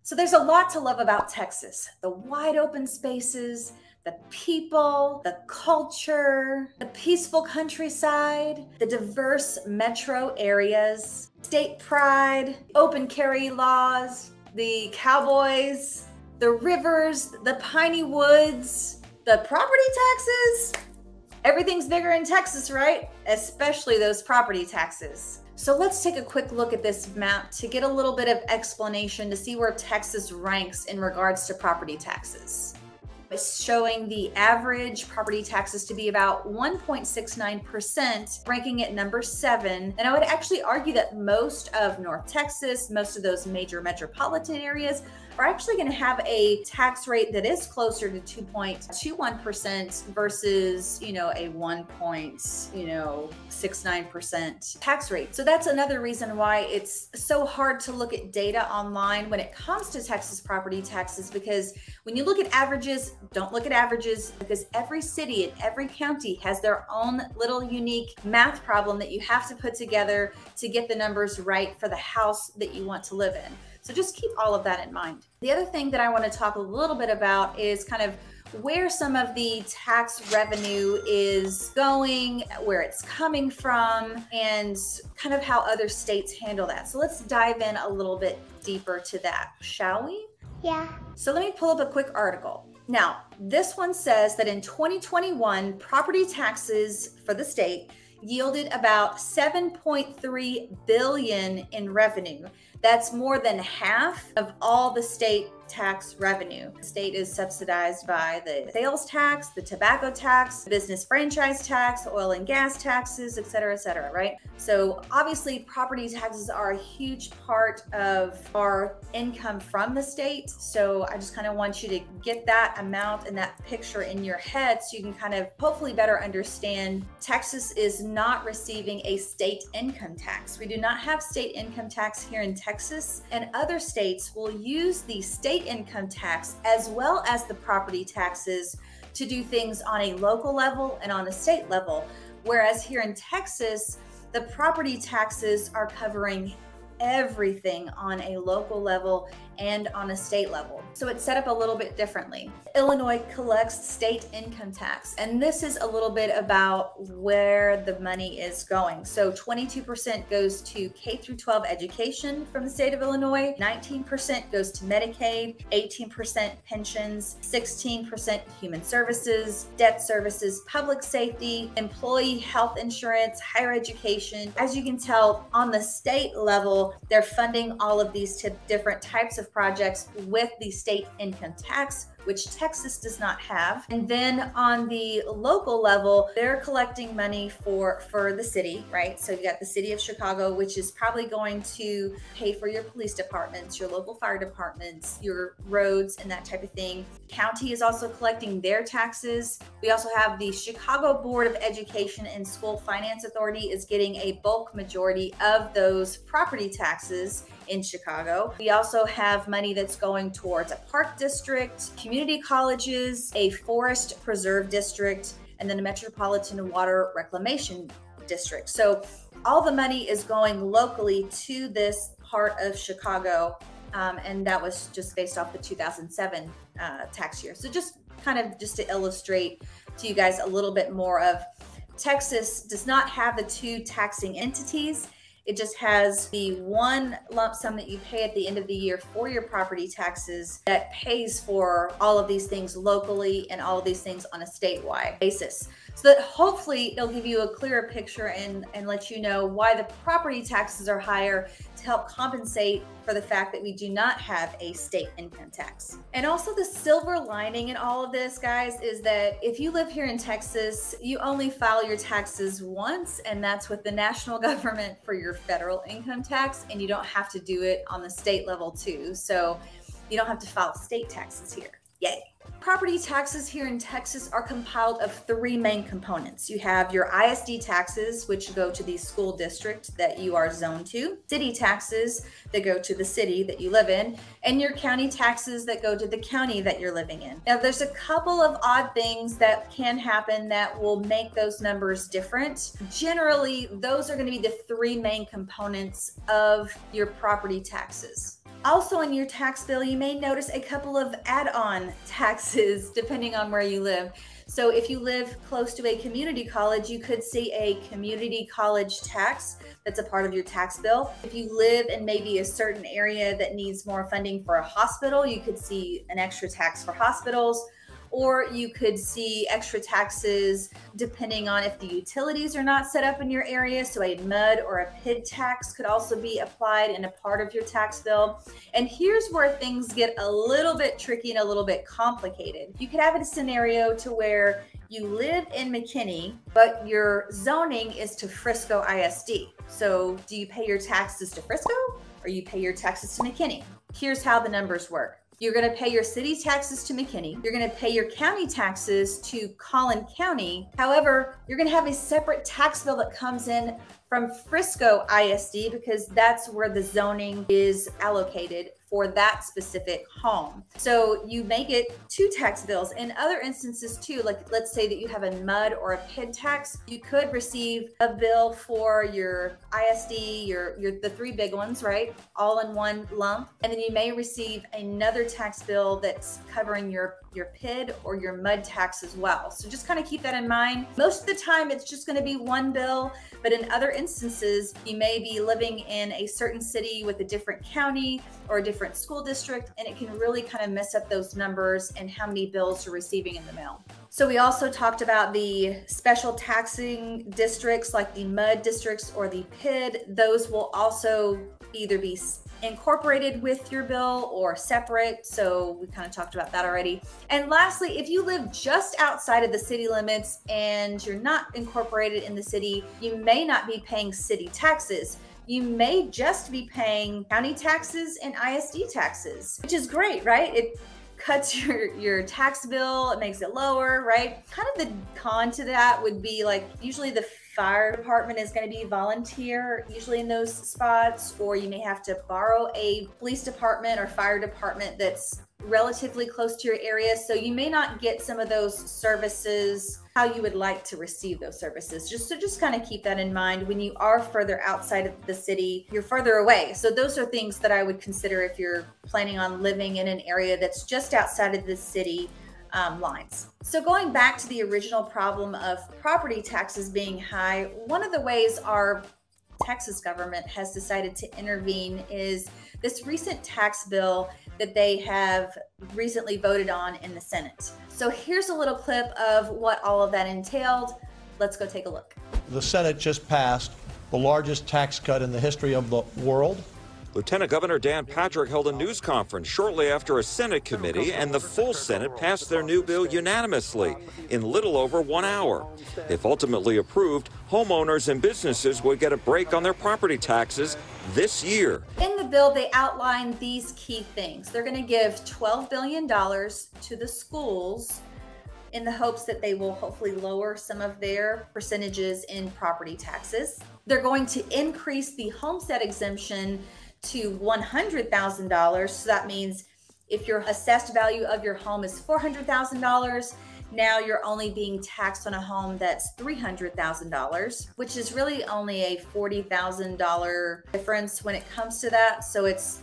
So there's a lot to love about Texas. The wide open spaces, the people, the culture, the peaceful countryside, the diverse metro areas, state pride, open carry laws, the cowboys, the rivers, the piney woods, the property taxes. Everything's bigger in Texas, right? Especially those property taxes. So let's take a quick look at this map to get a little bit of explanation to see where Texas ranks in regards to property taxes. It's showing the average property taxes to be about 1.69%, ranking at number 7. And I would actually argue that most of North Texas, most of those major metropolitan areas are actually going to have a tax rate that is closer to 2.21% versus, a 1.69% tax rate. So that's another reason why it's so hard to look at data online when it comes to Texas property taxes, because when you look at averages, don't look at averages, because every city and every county has their own little unique math problem that you have to put together to get the numbers right for the house that you want to live in. So just keep all of that in mind. The other thing that I want to talk a little bit about is kind of where some of the tax revenue is going, where it's coming from, and kind of how other states handle that. So let's dive in a little bit deeper to that, shall we? Yeah. So let me pull up a quick article. Now, this one says that in 2021, property taxes for the state yielded about $7.3 billion in revenue. That's more than half of all the state tax revenue. The state is subsidized by the sales tax, the tobacco tax, business franchise tax, oil and gas taxes, et cetera, right? So obviously property taxes are a huge part of our income from the state. So I just kind of want you to get that amount and that picture in your head so you can kind of hopefully better understand Texas is not receiving a state income tax. We do not have state income tax here in Texas, and other states will use the state income tax as well as the property taxes to do things on a local level and on a state level. Whereas here in Texas, the property taxes are covering everything on a local level and on a state level. So it's set up a little bit differently. Illinois collects state income tax, and this is a little bit about where the money is going. So 22% goes to K through 12 education from the state of Illinois, 19% goes to Medicaid, 18% pensions, 16% human services, debt services, public safety, employee health insurance, higher education. As you can tell, on the state level, they're funding all of these different types of projects with the state income tax, which Texas does not have. And then on the local level, they're collecting money for the city, right? So you got the city of Chicago, which is probably going to pay for your police departments, your local fire departments, your roads, and that type of thing. County is also collecting their taxes. We also have the Chicago Board of Education and School Finance Authority is getting a bulk majority of those property taxes in Chicago. We also have money that's going towards a park district, community colleges, a forest preserve district, and then a metropolitan water reclamation district. So all the money is going locally to this part of Chicago, and that was just based off the 2007 tax year. So just to illustrate to you guys a little bit more of Texas does not have the two taxing entities. It just has the one lump sum that you pay at the end of the year for your property taxes that pays for all of these things locally and all of these things on a statewide basis. So that hopefully it'll give you a clearer picture and let you know why the property taxes are higher to help compensate for the fact that we do not have a state income tax. And also the silver lining in all of this, guys, is that if you live here in Texas, you only file your taxes once, and that's with the national government for your federal income tax, and you don't have to do it on the state level too. So you don't have to file state taxes here. Yay. Property taxes here in Texas are compiled of 3 main components. You have your ISD taxes, which go to the school district that you are zoned to, city taxes that go to the city that you live in, and your county taxes that go to the county that you're living in. Now, there's a couple of odd things that can happen that will make those numbers different. Generally, those are going to be the 3 main components of your property taxes. Also in your tax bill, you may notice a couple of add-on taxes depending on where you live. So if you live close to a community college, you could see a community college tax that's a part of your tax bill. If you live in maybe a certain area that needs more funding for a hospital, you could see an extra tax for hospitals. Or you could see extra taxes depending on if the utilities are not set up in your area. So a mud or a PID tax could also be applied in a part of your tax bill. And here's where things get a little bit tricky and a little bit complicated. You could have a scenario to where you live in McKinney, but your zoning is to Frisco ISD. So do you pay your taxes to Frisco or you pay your taxes to McKinney? Here's how the numbers work. You're going to pay your city taxes to McKinney. You're going to pay your county taxes to Collin County. However, you're going to have a separate tax bill that comes in from Frisco ISD because that's where the zoning is allocated for that specific home. So you may get two tax bills. In other instances too, like let's say that you have a mud or a PID tax, you could receive a bill for your ISD, the three big ones, right? All in one lump. And then you may receive another tax bill that's covering your PID or your mud tax as well. So just kind of keep that in mind. Most of the time it's just going to be one bill, but in other instances, you may be living in a certain city with a different county or a different school district, and it can really kind of mess up those numbers and how many bills you're receiving in the mail. So we also talked about the special taxing districts like the mud districts or the PID. Those will also either be incorporated with your bill or separate. So we kind of talked about that already. And lastly, if you live just outside of the city limits and you're not incorporated in the city, you may not be paying city taxes. You may just be paying county taxes and ISD taxes, which is great, right? It cuts your tax bill, it makes it lower, right? Kind of the con to that would be like usually the fire department is going to be volunteer usually in those spots, or you may have to borrow a police department or fire department that's relatively close to your area. So you may not get some of those services how you would like to receive those services. Just kind of keep that in mind. When you are further outside of the city, you're further away. So those are things that I would consider if you're planning on living in an area that's just outside of the city lines. So going back to the original problem of property taxes being high, one of the ways our Texas government has decided to intervene is this recent tax bill that they have recently voted on in the Senate. So here's a little clip of what all of that entailed. Let's go take a look. The Senate just passed the largest tax cut in the history of the world. Lieutenant Governor Dan Patrick held a news conference shortly after a Senate committee and the full Senate passed their new bill unanimously in little over 1 hour. If ultimately approved, homeowners and businesses would get a break on their property taxes this year. In the bill, they outline these key things. They're going to give $12 billion to the schools in the hopes that they will hopefully lower some of their percentages in property taxes. They're going to increase the homestead exemption to $100,000. So that means if your assessed value of your home is $400,000, now you're only being taxed on a home that's $300,000, which is really only a $40,000 difference when it comes to that. So it's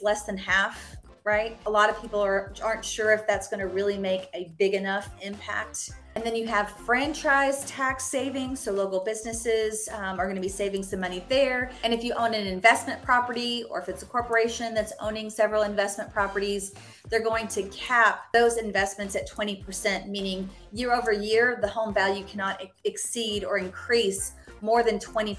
less than half, right? A lot of people aren't sure if that's going to really make a big enough impact. And then you have franchise tax savings. So local businesses are going to be saving some money there. And if you own an investment property, or if it's a corporation that's owning several investment properties, they're going to cap those investments at 20%, meaning year over year, the home value cannot exceed or increase more than 20.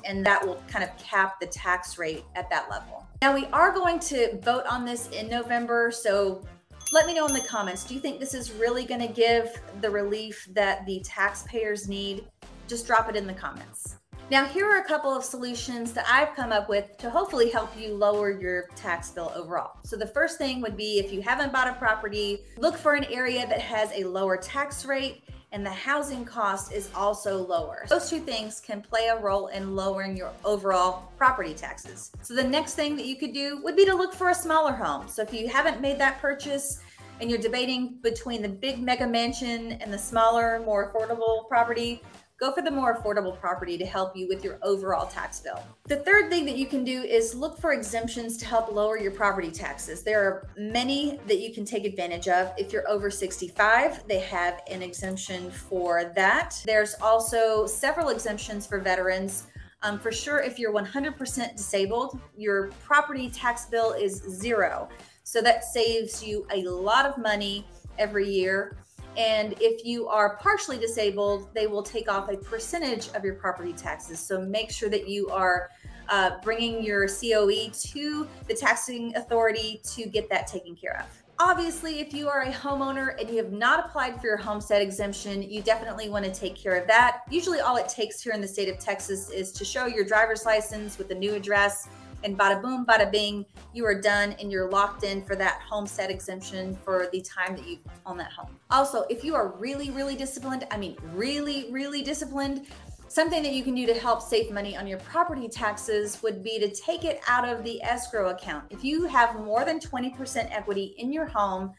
And that will kind of cap the tax rate at that level. Now we are going to vote on this in November. So let me know in the comments, do you think this is really going to give the relief that the taxpayers need? Just drop it in the comments. Now, here are a couple of solutions that I've come up with to hopefully help you lower your tax bill overall. So the first thing would be, if you haven't bought a property, look for an area that has a lower tax rate and the housing cost is also lower. Those two things can play a role in lowering your overall property taxes. So the next thing that you could do would be to look for a smaller home. So if you haven't made that purchase and you're debating between the big mega mansion and the smaller, more affordable property, go for the more affordable property to help you with your overall tax bill. The third thing that you can do is look for exemptions to help lower your property taxes. There are many that you can take advantage of. If you're over 65, they have an exemption for that. There's also several exemptions for veterans. For sure, if you're 100% disabled, your property tax bill is zero. So that saves you a lot of money every year. And if you are partially disabled, they will take off a percentage of your property taxes. So make sure that you are bringing your COE to the taxing authority to get that taken care of. Obviously, if you are a homeowner and you have not applied for your homestead exemption, you definitely want to take care of that. Usually all it takes here in the state of Texas is to show your driver's license with the new address, and bada boom, bada bing, you are done and you're locked in for that homestead exemption for the time that you own that home. Also, if you are really, really disciplined, I mean really, really disciplined, something that you can do to help save money on your property taxes would be to take it out of the escrow account. If you have more than 20% equity in your home,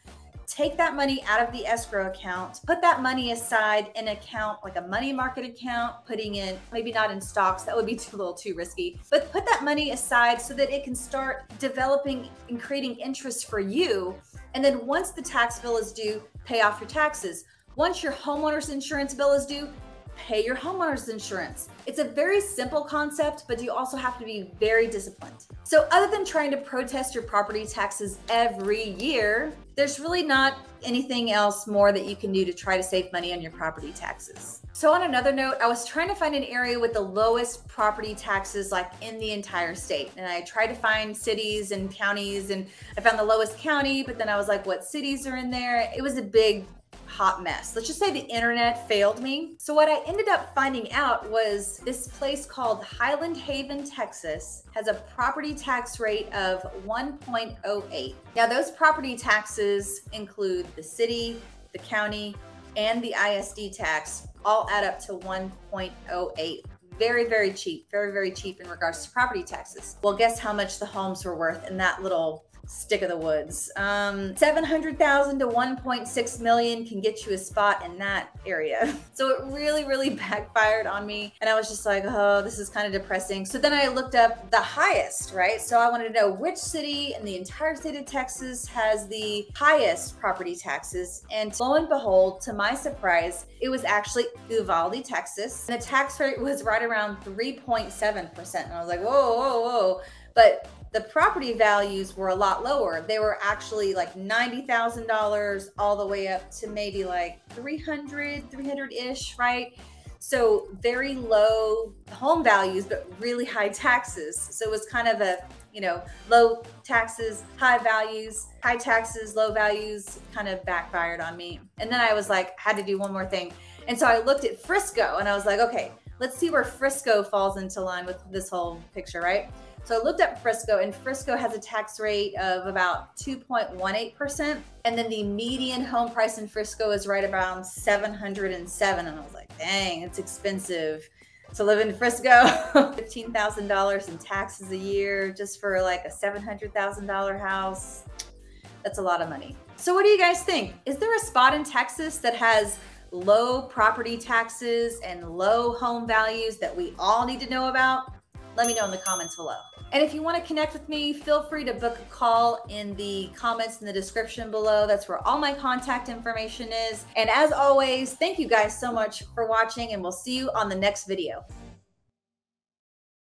take that money out of the escrow account, put that money aside in an account like a money market account, putting in, maybe not in stocks, that would be a little too risky, but put that money aside so that it can start developing and creating interest for you. And then once the tax bill is due, pay off your taxes. Once your homeowner's insurance bill is due, pay your homeowner's insurance. It's a very simple concept, but you also have to be very disciplined. So other than trying to protest your property taxes every year, there's really not anything else more that you can do to try to save money on your property taxes. So on another note, I was trying to find an area with the lowest property taxes like in the entire state. And I tried to find cities and counties, and I found the lowest county, but then I was like, what cities are in there? It was a big hot mess. Let's just say the internet failed me. So what I ended up finding out was this place called Highland Haven, Texas has a property tax rate of 1.08. Now those property taxes include the city, the county, and the ISD tax, all add up to 1.08. Very, very cheap, very, very cheap in regards to property taxes. Well, guess how much the homes were worth in that little stick of the woods. 700,000 to 1.6 million can get you a spot in that area. So it really, really backfired on me. And I was just like, oh, this is kind of depressing. So then I looked up the highest, right? So I wanted to know which city in the entire state of Texas has the highest property taxes. And lo and behold, to my surprise, it was actually Uvalde, Texas. And the tax rate was right around 3.7%. And I was like, whoa, whoa, whoa. But the property values were a lot lower. They were actually like $90,000 all the way up to maybe like 300-ish, right? So very low home values, but really high taxes. So it was kind of a, you know, low taxes, high values, high taxes, low values, kind of backfired on me. And then I was like, had to do one more thing. And so I looked at Frisco and I was like, okay, let's see where Frisco falls into line with this whole picture, right? So I looked at Frisco, and Frisco has a tax rate of about 2.18%. And then the median home price in Frisco is right around $707. And I was like, dang, it's expensive to live in Frisco. $15,000 in taxes a year just for like a $700,000 house. That's a lot of money. So what do you guys think? Is there a spot in Texas that has low property taxes and low home values that we all need to know about? Let me know in the comments below. And if you want to connect with me, feel free to book a call in the comments in the description below. That's where all my contact information is. And as always, thank you guys so much for watching, and we'll see you on the next video.